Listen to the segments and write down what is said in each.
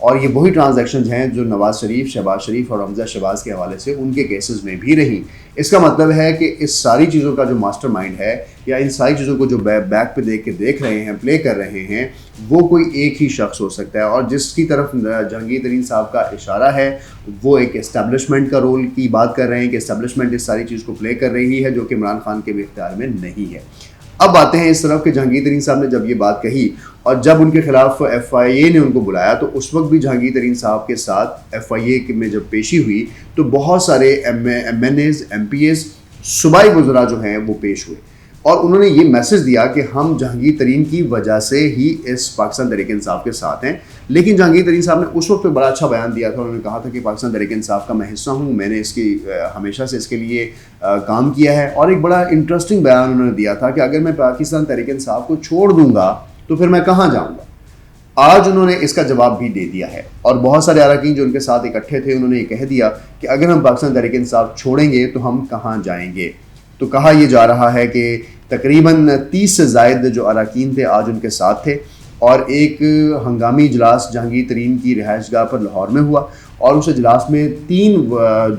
اور یہ وہی ٹرانزیکشنز ہیں جو نواز شریف، شہباز شریف اور حمزہ شہباز کے حوالے سے ان کے کیسز میں بھی رہیں۔ اس کا مطلب ہے کہ اس ساری چیزوں کا جو ماسٹر مائنڈ ہے یا ان ساری چیزوں کو جو بیک پہ دیکھ رہے ہیں، پلے کر رہے ہیں، وہ کوئی ایک ہی شخص ہو سکتا ہے، اور جس کی طرف جہانگیر ترین صاحب کا اشارہ ہے وہ ایک اسٹیبلشمنٹ کا رول کی بات کر رہے ہیں کہ اسٹیبلشمنٹ اس ساری چیز کو پلے کر رہی ہے جو کہ عمران خان کے بھی اختیار میں نہیں ہے۔ اب آتے ہیں اس طرف کہ جہانگیر ترین صاحب نے جب یہ بات کہی اور جب ان کے خلاف ایف آئی اے نے ان کو بلایا تو اس وقت بھی جہانگیر ترین صاحب کے ساتھ ایف آئی اے میں جب پیشی ہوئی تو بہت سارے M N As, M P As, صوبائی وزراء جو ہیں وہ پیش ہوئے، اور انہوں نے یہ میسج دیا کہ ہم جہانگیر ترین کی وجہ سے ہی اس پاکستان تحریک انصاف کے ساتھ ہیں۔ لیکن جہانگیر ترین صاحب نے اس وقت بڑا اچھا بیان دیا تھا، انہوں نے کہا تھا کہ پاکستان تحریک انصاف کا میں حصہ ہوں، میں نے اس کی ہمیشہ سے اس کے لیے کام کیا ہے، اور ایک بڑا انٹرسٹنگ بیان انہوں نے دیا تھا کہ اگر میں پاکستان تحریک انصاف کو چھوڑ دوں گا تو پھر میں کہاں جاؤں گا۔ آج انہوں نے اس کا جواب بھی دے دیا ہے، اور بہت سارے اراکین جو ان کے ساتھ اکٹھے تھے انہوں نے یہ کہہ دیا کہ اگر ہم پاکستان تحریک انصاف چھوڑیں گے تو ہم کہاں جائیں گے۔ تو کہا یہ جا رہا ہے کہ تقریباً 30 سے زائد جو اراکین تھے آج ان کے ساتھ تھے، اور ایک ہنگامی اجلاس جہانگیر ترین کی رہائش گاہ پر لاہور میں ہوا، اور اس اجلاس میں 3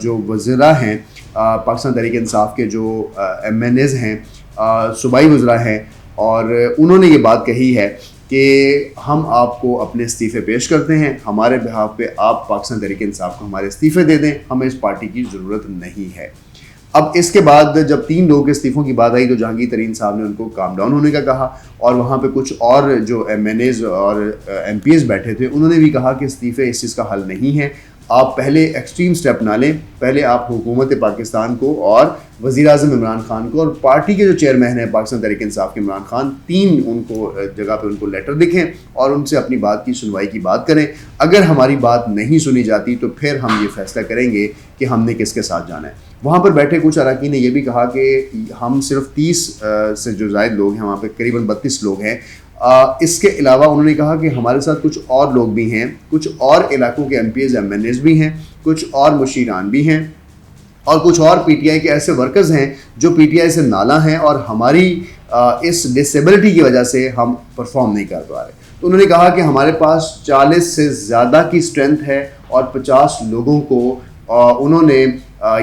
جو وزراء ہیں پاکستان تحریک انصاف کے، جو ایم این ایز ہیں، صوبائی وزراء ہیں، اور انہوں نے یہ بات کہی ہے کہ ہم آپ کو اپنے استعفے پیش کرتے ہیں، ہمارے بہاف پہ آپ پاکستان تحریک انصاف کو ہمارے استعفے دے دیں، ہمیں اس پارٹی کی ضرورت نہیں ہے۔ اب اس کے بعد جب 3 لوگوں کے استعفوں کی بات آئی تو جہانگیر ترین صاحب نے ان کو کام ڈاؤن ہونے کا کہا، اور وہاں پہ کچھ اور جو ایم این ایز اور ایم پی ایز بیٹھے تھے انہوں نے بھی کہا کہ استعفے اس چیز کا حل نہیں ہے، آپ پہلے ایکسٹریم سٹیپ نہ لیں، پہلے آپ حکومت پاکستان کو اور وزیر اعظم عمران خان کو اور پارٹی کے جو چیئرمین ہیں پاکستان تحریک انصاف کے عمران خان، 3 ان کو جگہ پہ ان کو لیٹر لکھیں اور ان سے اپنی بات کی سنوائی کی بات کریں۔ اگر ہماری بات نہیں سنی جاتی تو پھر ہم یہ فیصلہ کریں گے کہ ہم نے کس کے ساتھ جانا ہے۔ وہاں پر بیٹھے کچھ اراکین نے یہ بھی کہا کہ ہم صرف 30 سے جو زائد لوگ ہیں، وہاں پہ قریباً 32 لوگ ہیں، اس کے علاوہ انہوں نے کہا کہ ہمارے ساتھ کچھ اور لوگ بھی ہیں، کچھ اور علاقوں کے M P As, M N As بھی ہیں، کچھ اور مشیران بھی ہیں، اور کچھ اور پی ٹی آئی کے ایسے ورکرز ہیں جو پی ٹی آئی سے نالاں ہیں، اور ہماری اس ڈسیبلٹی کی وجہ سے ہم پرفارم نہیں کر پا رہے۔ تو انہوں نے کہا کہ ہمارے پاس 40 سے زیادہ کی اسٹرینتھ ہے، اور 50 لوگوں کو انہوں نے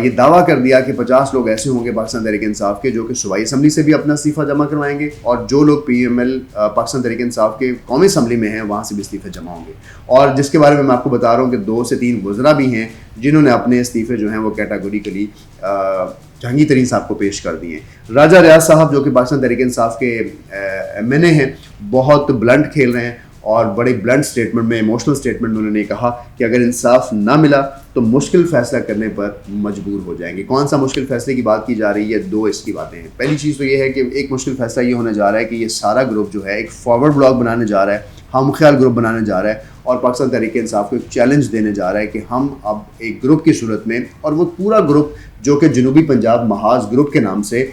یہ دعویٰ کر دیا کہ 50 لوگ ایسے ہوں گے پاکستان تحریک انصاف کے جو کہ صوبائی اسمبلی سے بھی اپنا استعفیٰ جمع کروائیں گے، اور جو لوگ P M L Pakistan Tehreek Insaf کے قومی اسمبلی میں ہیں وہاں سے بھی استعفے جمع ہوں گے، اور جس کے بارے میں آپ کو بتا رہا ہوں کہ 2 سے 3 وزراء بھی ہیں جنہوں نے اپنے استعفے جو ہیں وہ کیٹاگوریکلی جہانگیر ترین صاحب کو پیش کر دیے ہیں۔ راجہ ریاض صاحب جو کہ پاکستان تحریک انصاف کے ایم این اے ہیں، بہت بلنٹ کھیل رہے ہیں، اور بڑے بلنٹ سٹیٹمنٹ میں، ایموشنل سٹیٹمنٹ میں انہوں نے کہا کہ اگر انصاف نہ ملا تو مشکل فیصلہ کرنے پر مجبور ہو جائیں گے۔ کون سا مشکل فیصلے کی بات کی جا رہی ہے؟ 2 اس کی باتیں ہیں۔ پہلی چیز تو یہ ہے کہ ایک مشکل فیصلہ یہ ہونے جا رہا ہے کہ یہ سارا گروپ جو ہے ایک فارورڈ بلاک بنانے جا رہا ہے، ہم خیال گروپ بنانے جا رہا ہے، اور پاکستان تحریک انصاف کو ایک چیلنج دینے جا رہا ہے کہ ہم اب ایک گروپ کی صورت میں، اور وہ پورا گروپ جو کہ جنوبی پنجاب محاذ گروپ کے نام سے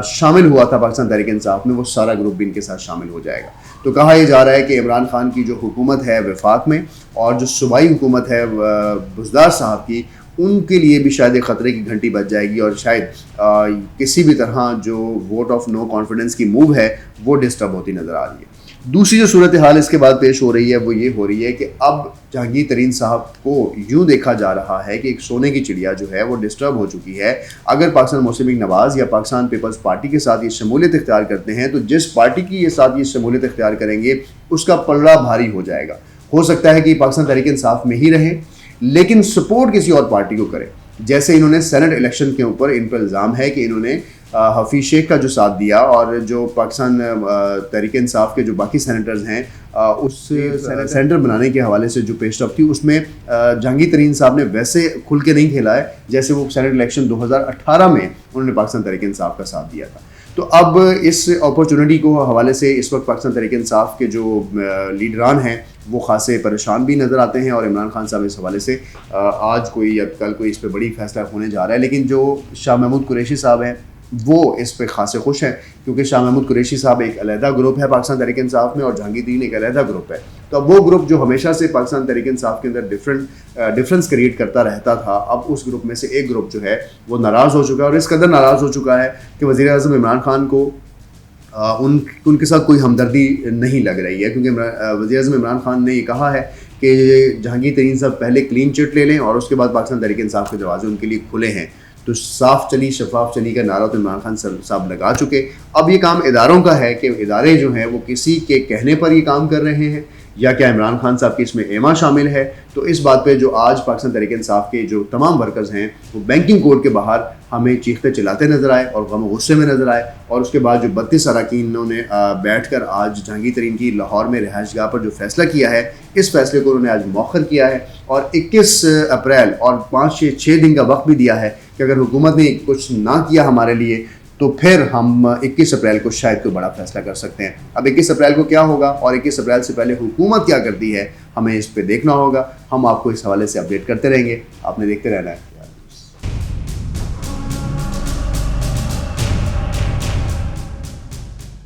شامل ہوا تھا پاکستان تحریک انصاف میں، وہ سارا گروپ بھی ان کے ساتھ شامل ہو جائے گا۔ تو کہا یہ جا رہا ہے کہ عمران خان کی جو حکومت ہے وفاق میں، اور جو صوبائی حکومت ہے بزدار صاحب کی، ان کے لیے بھی شاید ایک خطرے کی گھنٹی بج جائے گی، اور شاید کسی بھی طرح جو ووٹ آف نو کانفیڈنس کی موو ہے وہ ڈسٹرب ہوتی نظر آ رہی ہے۔ دوسری جو صورتحال اس کے بعد پیش ہو رہی ہے وہ یہ ہو رہی ہے کہ اب جہانگیر ترین صاحب کو یوں دیکھا جا رہا ہے کہ ایک سونے کی چڑیا جو ہے وہ ڈسٹرب ہو چکی ہے۔ اگر پاکستان مسلم لیگ نواز یا پاکستان پیپلز پارٹی کے ساتھ یہ شمولیت اختیار کرتے ہیں تو جس پارٹی کی یہ ساتھ یہ شمولیت اختیار کریں گے اس کا پلڑا بھاری ہو جائے گا۔ ہو سکتا ہے کہ پاکستان تحریک انصاف میں ہی رہے لیکن سپورٹ کسی اور پارٹی کو کرے، جیسے انہوں نے سینٹ الیکشن کے اوپر ان پر الزام ہے کہ انہوں نے حفیظ شیخ کا جو ساتھ دیا، اور جو پاکستان تحریک انصاف کے جو باقی سینیٹرز ہیں اس سینٹر بنانے کے حوالے سے جو پیش رفت تھی اس میں جہانگیر ترین صاحب نے ویسے کھل کے نہیں کھیلا ہے جیسے وہ سینٹ الیکشن 2018 میں انہوں نے پاکستان تحریک انصاف کا ساتھ دیا تھا۔ تو اب اس اپرچونٹی کو حوالے سے اس وقت پاکستان تحریک انصاف کے جو لیڈران ہیں وہ خاصے پریشان بھی نظر آتے ہیں، اور عمران خان صاحب اس حوالے سے آج کوئی یا کل کوئی اس پہ بڑی فیصلہ ہونے جا رہا ہے، لیکن جو شاہ محمود قریشی صاحب ہیں وہ اس پہ خاصے خوش ہیں، کیونکہ شاہ محمود قریشی صاحب ایک علیحدہ گروپ ہے پاکستان تحریک انصاف میں، اور جہانگیر ترین ایک علیحدہ گروپ ہے۔ تو اب وہ گروپ جو ہمیشہ سے پاکستان تحریک انصاف کے اندر ڈفرینس کریٹ کرتا رہتا تھا، اب اس گروپ میں سے ایک گروپ جو ہے وہ ناراض ہو چکا ہے، اور اس قدر ناراض ہو چکا ہے کہ وزیر اعظم عمران خان کو ان کے ساتھ کوئی ہمدردی نہیں لگ رہی ہے، کیونکہ وزیر اعظم عمران خان نے یہ کہا ہے کہ جہانگیر ترین صاحب پہلے کلین چٹ لے لیں اور اس کے بعد پاکستان تحریک انصاف کے دروازے ان کے لیے کھلے ہیں. تو صاف چلی شفاف چلی کا نعرہ تو عمران خان صاحب لگا چکے. اب یہ کام اداروں کا ہے کہ ادارے جو ہیں وہ کسی کے کہنے پر یہ کام کر رہے ہیں یا کیا عمران خان صاحب کی اس میں ایما شامل ہے. تو اس بات پہ جو آج پاکستان تحریک انصاف کے جو تمام ورکرز ہیں وہ بینکنگ کوڈ کے باہر ہمیں چیختے چلاتے نظر آئے اور غم و غصے میں نظر آئے. اور اس کے بعد جو 32 اراکینوں نے بیٹھ کر آج جہانگیر ترین کی لاہور میں رہائش گاہ پر جو فیصلہ کیا ہے, اس فیصلے کو انہوں نے آج مؤخر کیا ہے اور 21 اپریل اور 5-6 دن کا وقت بھی دیا ہے کہ اگر حکومت نے کچھ نہ کیا ہمارے لیے تو پھر ہم 21 اپریل کو شاید کوئی بڑا فیصلہ کر سکتے ہیں. اب 21 اپریل کو کیا ہوگا اور 21 اپریل سے پہلے حکومت کیا کرتی ہے ہمیں اس پہ دیکھنا ہوگا. ہم آپ کو اس حوالے سے اپڈیٹ کرتے رہیں گے. آپ نے دیکھتے رہنا ہے.